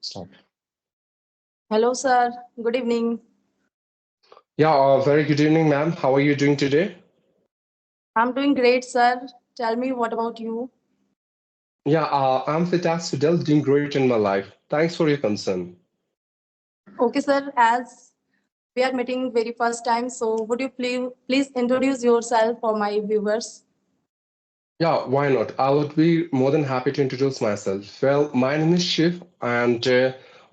Stop. Hello, sir. Good evening. Yeah, very good evening, ma'am. How are you doing today? I'm doing great, sir. Tell me, what about you? Yeah, I'm fit as Fidel, doing great in my life. Thanks for your concern. Okay, sir. As we are meeting very first time, so would you please introduce yourself for my viewers? Yeah, why not? I would be more than happy to introduce myself. Well, my name is Shiv, and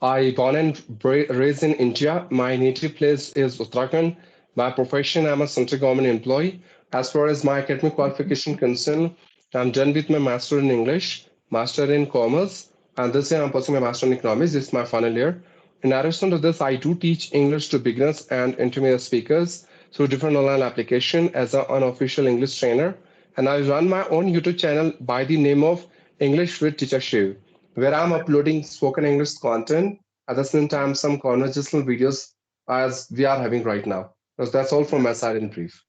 I born and raised in India. My native place is Uttarakhand. By profession, I'm a central government employee. As far as my academic qualification concerned, I'm done with my master in English, master in commerce, and this year I'm pursuing my master in economics. This is my final year. In addition to this, I do teach English to beginners and intermediate speakers through different online application as an unofficial English trainer, and I run my own YouTube channel by the name of English with Teacher Shiv, where I'm uploading spoken English content at the same time some conversational videos as we are having right now. So that's all from my side in brief.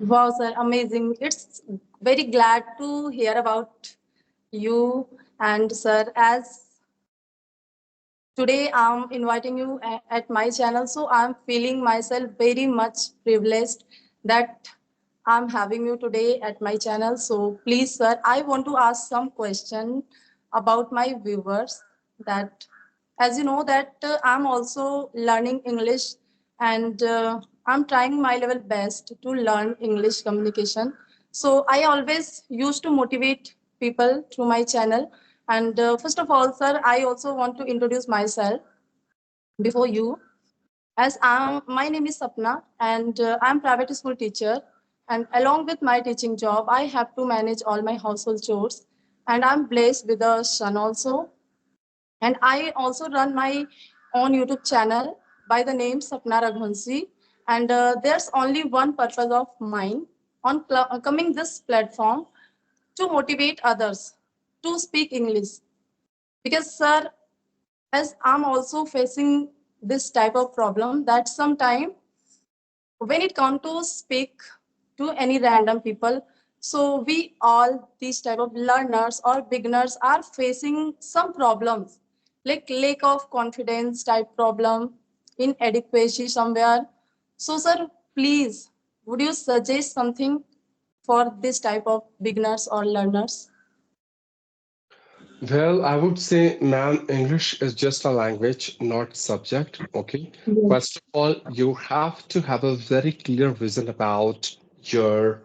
Wow, sir, amazing. It's very glad to hear about you and sir. As today I'm inviting you at my channel, so I'm feeling myself very much privileged that I'm having you today at my channel. So please, sir, I want to ask some question about my viewers. That, as you know, that I'm also learning English, and I'm trying my level best to learn English communication. So I always used to motivate people through my channel. And first of all, sir, I also want to introduce myself before you. My name is Sapna, and I'm private school teacher. And along with my teaching job, I have to manage all my household chores. And I'm blessed with a son also. And I also run my own YouTube channel by the name Sapna Raghuvanshi. And there's only one purpose of mine on coming this platform to motivate others to speak English. Because, sir, as I'm also facing this type of problem that sometime when it comes to speak to any random people, so we all these type of learners or beginners are facing some problems like lack of confidence type problem, inadequacy somewhere. So, sir, please, would you suggest something for this type of beginners or learners? Well, I would say, ma'am, English is just a language, not subject. Okay. First of all, you have to have a very clear vision about your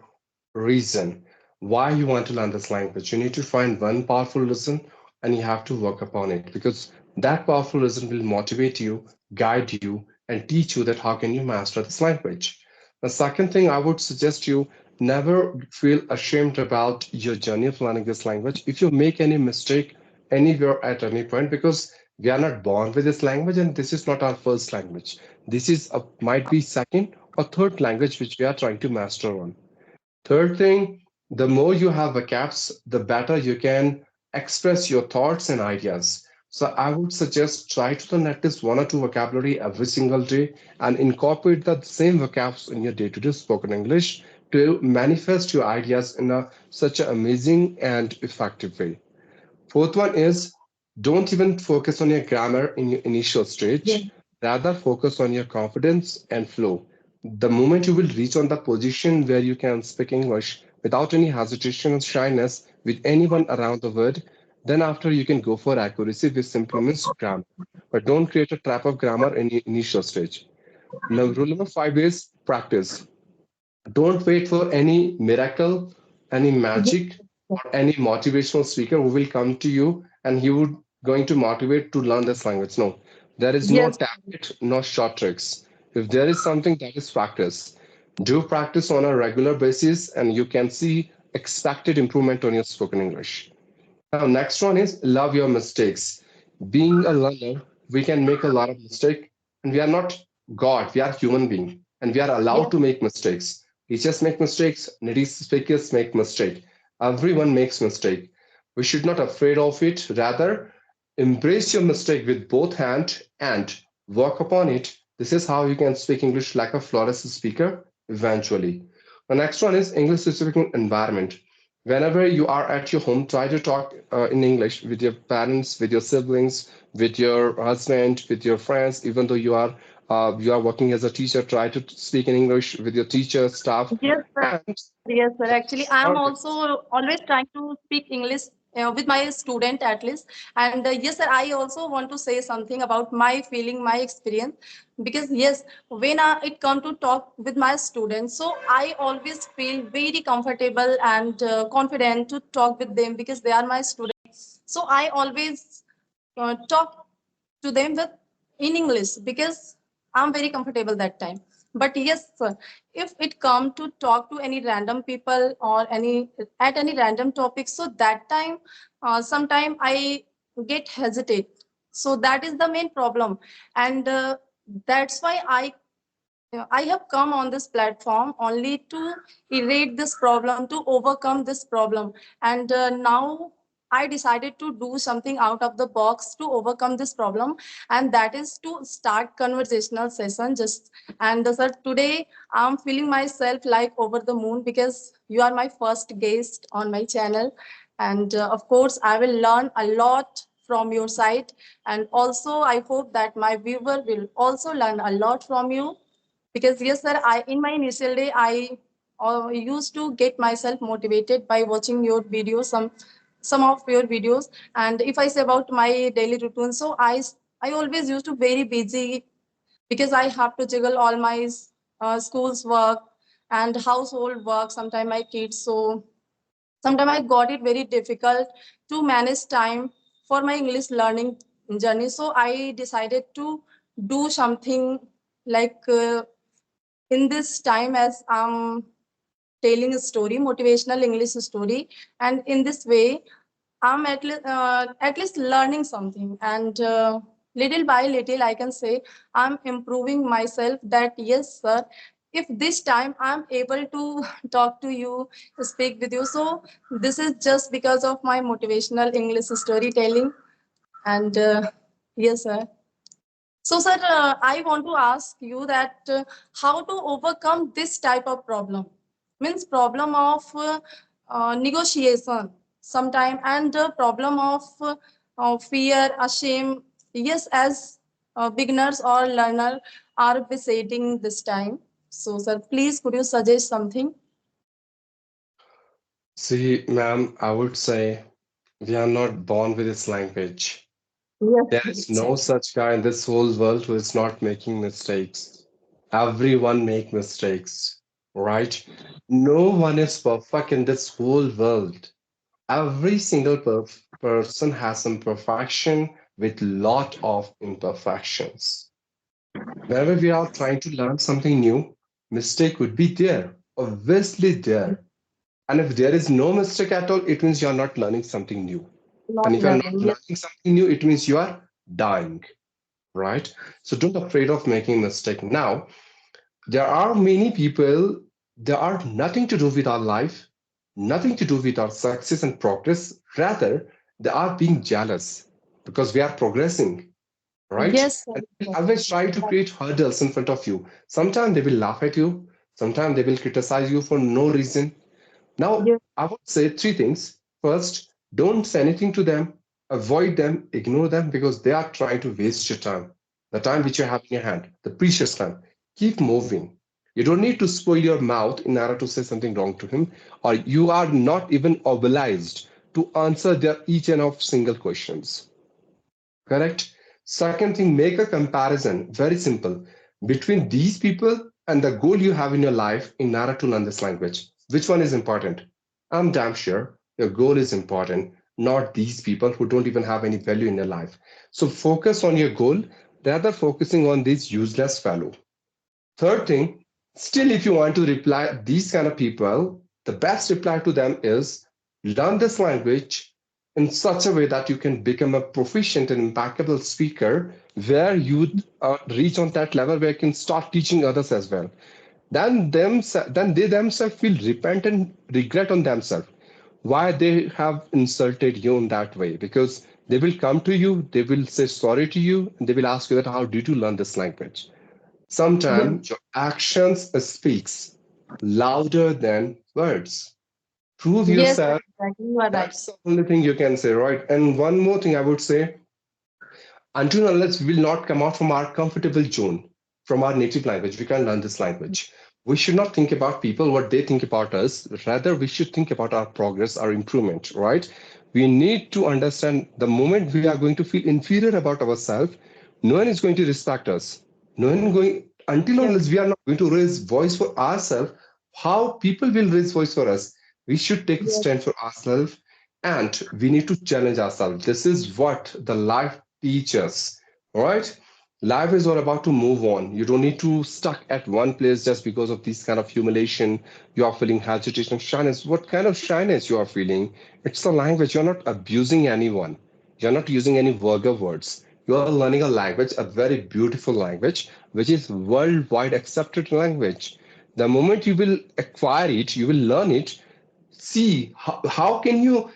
reason why you want to learn this language. You need to find one powerful reason and you have to work upon it because that powerful reason will motivate you, guide you, and teach you that how can you master this language. The second thing I would suggest you never feel ashamed about your journey of learning this language. If you make any mistake anywhere at any point, because we are not born with this language and this is not our first language. This is might be second or third language which we are trying to master on. Third thing, the more you have vocabs, the better you can express your thoughts and ideas. So I would suggest try to learn at least one or two vocabulary every single day and incorporate the same vocabs in your day-to-day spoken English to manifest your ideas in such an amazing and effective way. Fourth one is don't even focus on your grammar in your initial stage. Rather focus on your confidence and flow. The moment you will reach on the position where you can speak English without any hesitation or shyness with anyone around the world, then after you can go for accuracy, which simply means grammar. But don't create a trap of grammar in your initial stage. Now, rule number five is practice. Don't wait for any miracle, any magic, or any motivational speaker who will come to you and he would going to motivate to learn this language. No, there is no Yes. tablet, no short tricks. If there is something, that is practice. Do practice on a regular basis, and you can see expected improvement on your spoken English. Now, next one is love your mistakes. Being a learner, we can make a lot of mistakes, and we are not God. We are human being, and we are allowed Yes. to make mistakes. Teachers make mistakes. Native speakers make mistake. Everyone makes mistake. We should not afraid of it. Rather, embrace your mistake with both hand and work upon it. This is how you can speak English like a flawless speaker eventually. The next one is English speaking environment. Whenever you are at your home, try to talk in English with your parents, with your siblings, with your husband, with your friends. Even though you are working as a teacher, try to speak in English with your teacher, staff, Yes, sir. and Yes, sir. Actually, I am also nowadays, always trying to speak English with my student at least. And yes, sir, I also want to say something about my feeling, my experience. Because yes, when it come to talk with my students, so I always feel very comfortable and confident to talk with them because they are my students. So I always talk to them with in English because I'm very comfortable that time. But yes, sir, if it come to talk to any random people or any at any random topic, so that time sometime I get hesitate. So that is the main problem, and that's why I have come on this platform only to erase this problem, to overcome this problem. And now I decided to do something out of the box to overcome this problem. And that is to start conversational session. Just and sir, today I'm feeling myself like over the moon because you are my first guest on my channel. And of course, I will learn a lot from your side. And also, I hope that my viewer will also learn a lot from you because yes sir, I in my initial day I used to get myself motivated by watching your videos, some of your videos. And if I say about my daily routine, so I always used to very busy because I have to juggle all my school's work and household work, sometimes my kids. So sometimes I got it very difficult to manage time for my English learning journey. So I decided to do something like in this time as I'm telling a story, motivational English story, and in this way, I'm at least learning something, and little by little, I can say I'm improving myself. That yes, sir. If this time I'm able to talk to you, speak with you, so this is just because of my motivational English storytelling, and yes, sir. So, sir, I want to ask you that how to overcome this type of problem means problem of negotiation sometime and problem of fear, shame. Yes, as beginners or learner are besetting this time. So, sir, please could you suggest something? see, ma'am, I would say we are not born with this language. Yes, There is yes, no such guy in this whole world who is not making mistakes. Everyone make mistakes, right? No one is perfect in this whole world. Every single person has some perfection with lot of imperfections. Whenever we are trying to learn something new, mistake would be there, obviously there. And if there is no mistake at all, it means you are not learning something new. And not if you are not learning. Yes, learning something new, it means you are dying, right? So don't afraid of making mistake. Now, there are many people, they are nothing to do with our life, nothing to do with our success and progress. Rather, they are being jealous because we are progressing, right? yes, sir. And they will Yes, always try to sir. create hurdles in front of you. Sometimes they will laugh at you, sometimes they will criticize you for no reason. Now, Yes, I would say three things. First, don't say anything to them, avoid them, ignore them because they are trying to waste your time. The time which you have in your hand, the precious time. Keep moving. You don't need to spoil your mouth in order to say something wrong to him, or you are not even obliged to answer their each and of single questions. Correct? Second thing, make a comparison, very simple, between these people and the goal you have in your life in order to learn this language. Which one is important? I'm damn sure your goal is important, not these people who don't even have any value in your life. So focus on your goal rather focusing on this useless fellow. Third thing, still, if you want to reply these kind of people, the best reply to them is learn this language in such a way that you can become a proficient and impeccable speaker where you reach on that level where you can start teaching others as well. Then they themselves feel repent and regret on themselves why they have insulted you in that way because they will come to you, they will say sorry to you, and they will ask you that how did you learn this language. yes, Sometimes your actions speaks louder than words. Prove Yes, sir, yourself. exactly. You are right. That's the only thing you can say, right? And one more thing I would say, until and unless we will not come out from our comfortable zone, from our native language, we can't learn this language. We should not think about people, what they think about us. Rather, we should think about our progress, our improvement, right? We need to understand the moment we are going to feel inferior about ourselves, no one is going to respect us. No one going, until Yes, unless we are not going to raise voice for ourselves, how people will raise voice for us? We should take a yes, stand for ourselves and we need to challenge ourselves. This is what the life teaches. All right. Life is all about to move on. You don't need to stuck at one place just because of this kind of humiliation. You are feeling hesitation, shyness. What kind of shyness you are feeling? It's the language. You're not abusing anyone. You're not using any vulgar words. You are learning a language, a very beautiful language, which is worldwide accepted language. The moment you will acquire it, you will learn it, see how can you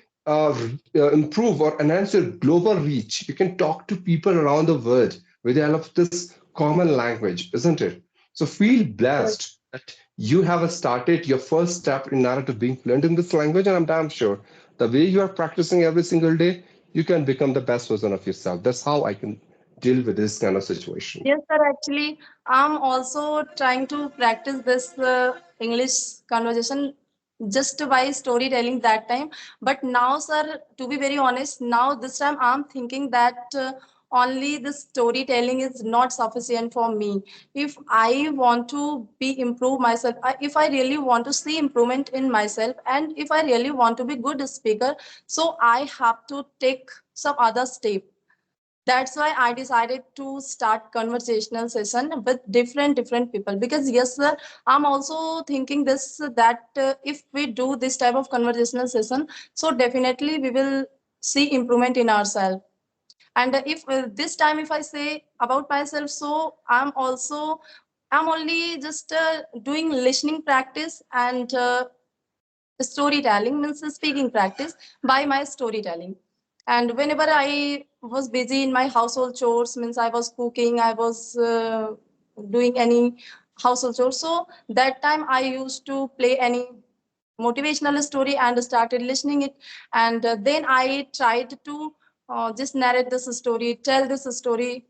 improve or enhance your global reach. You can talk to people around the world with the help of this common language, isn't it? So feel yes. blessed that you have started your first step in order to being fluent in this language, and I'm damn sure the way you are practicing every single day, you can become the best version of yourself. That's how I can deal with this kind of situation. Yes, sir. Actually, I'm also trying to practice this English conversation just by storytelling that time. But now, sir, to be very honest, now this time I'm thinking that only the storytelling is not sufficient for me. If I want to be improve myself, if I really want to see improvement in myself, and if I really want to be good speaker, so I have to take some other step. That's why I decided to start conversational session with different people, because yes sir, I'm also thinking this that if we do this type of conversational session, so definitely we will see improvement in ourselves. And if this time if I say about myself, so I'm only just doing listening practice and storytelling, means speaking practice by my storytelling. And whenever I was busy in my household chores, means I was cooking, I was doing any household chores, so that time I used to play any motivational story and started listening it. And then I tried to just narrate this story, tell this story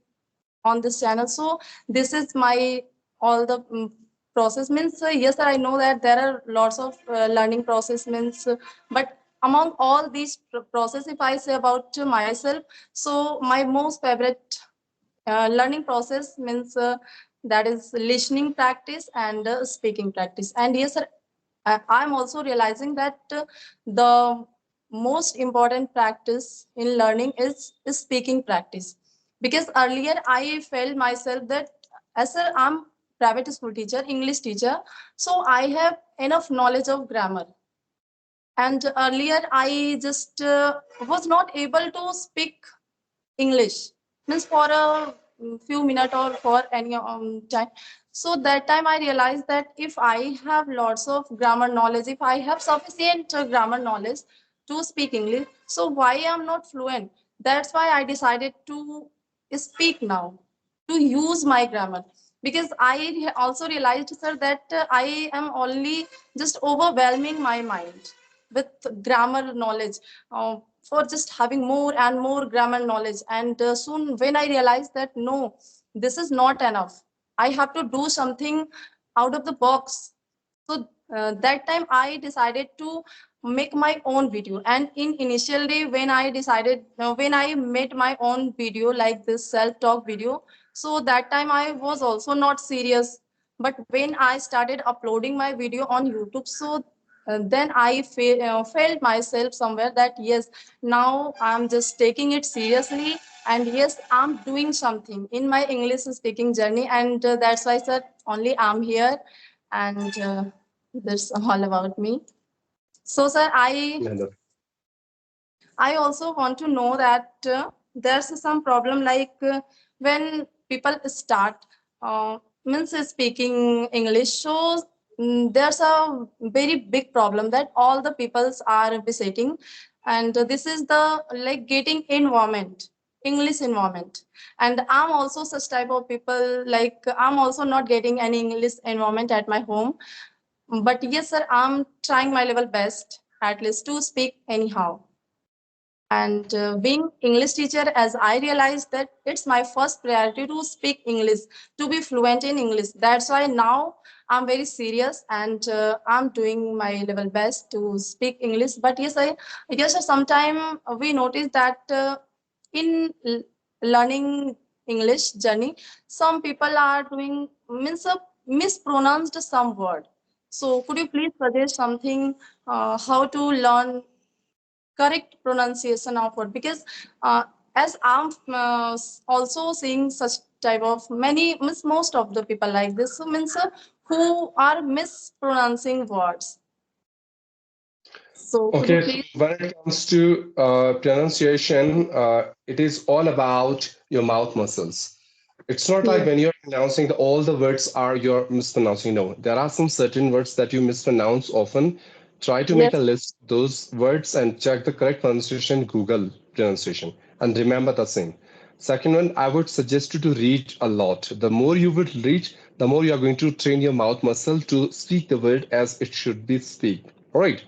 on this channel. So this is my all the process, means yes sir, I know that there are lots of learning process, means but among all these process, if I say about myself, so my most favorite learning process means that is listening practice and speaking practice. And yes sir, I'm also realizing that the most important practice in learning is speaking practice. Because earlier I felt myself that as a I'm private school teacher, English teacher, so I have enough knowledge of grammar. And earlier I just was not able to speak English, means for a few minutes or for any time. So that time I realized that if I have lots of grammar knowledge, if I have sufficient grammar knowledge to speak English, so why I'm not fluent? That's why I decided to speak now, to use my grammar. Because I also realized, sir, that I am only just overwhelming my mind with grammar knowledge, for just having more and more grammar knowledge. And soon when I realized that no, this is not enough, I have to do something out of the box. So that time I decided to make my own video. And in initial day when I decided, when I made my own video like this self talk video, so that time I was also not serious. But when I started uploading my video on YouTube, so then I felt myself somewhere that yes, now I'm just taking it seriously, and yes, I'm doing something in my English speaking journey. And that's why sir, only I'm here. And that's all about me. So sir, And I also want to know that there's some problem like when people start means speaking English. So there's a very big problem that all the peoples are visiting, and this is the like getting environment, English environment. And I'm also such type of people, like I'm also not getting any English environment at my home. But yes sir, I'm trying my level best. at least to speak anyhow. And being English teacher, as I realized that it's my first priority to speak English, to be fluent in English. That's why now I'm very serious, and I'm doing my level best to speak English. But yes, I guess sometimes we notice that learning English journey, some people are doing means mispronounced some word. So could you please suggest something, how to learn correct pronunciation of word? Because as I'm also seeing such type of many means most of the people like this, so means who are mispronouncing words. So could you Okay, so please? when it comes to pronunciation, it is all about your mouth muscles. It's not like Yes. when you're pronouncing all the words are you're mispronouncing. No, there are some certain words that you mispronounce often. Try to make Yes. a list of those words and check the correct pronunciation, Google pronunciation, and remember the same. Second one, I would suggest you to read a lot. The more you would read, the more you are going to train your mouth muscle to speak the word as it should be speak. All right.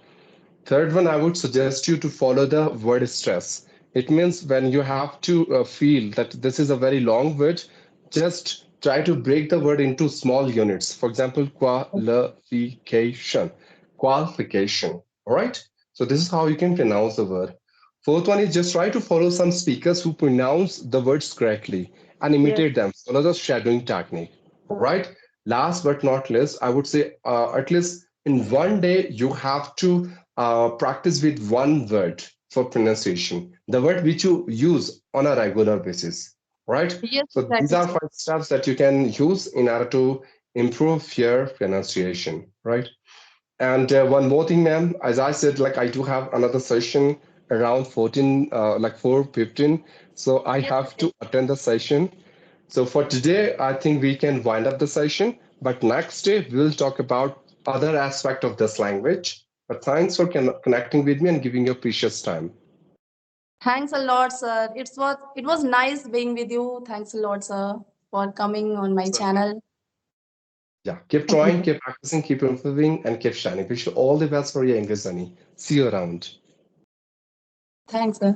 Third one, I would suggest you to follow the word stress. It means when you have to feel that this is a very long word, just try to break the word into small units. For example, qualification, qualification. All right. So this is how you can pronounce the word. Fourth one is just try to follow some speakers who pronounce the words correctly and Yes. imitate them. Follow the shadowing technique. All right. Last but not least, I would say at least in one day you have to practice with one word for pronunciation, the word which you use on a regular basis, right? Yes, So these exactly. are five steps that you can use in order to improve your pronunciation, right? And one more thing, ma'am, as I said, like I do have another session around 14, like 4:15. So I Yes. have Okay. to attend the session. So for today, I think we can wind up the session, but next day we'll talk about other aspect of this language. But thanks for connecting with me and giving your precious time. Thanks a lot, sir. It was nice being with you. Thanks a lot, sir, for coming on my So channel. yeah, keep trying, keep practicing, keep improving, and keep shining. Wish you all the best for your English journey. See you around. Thanks, sir.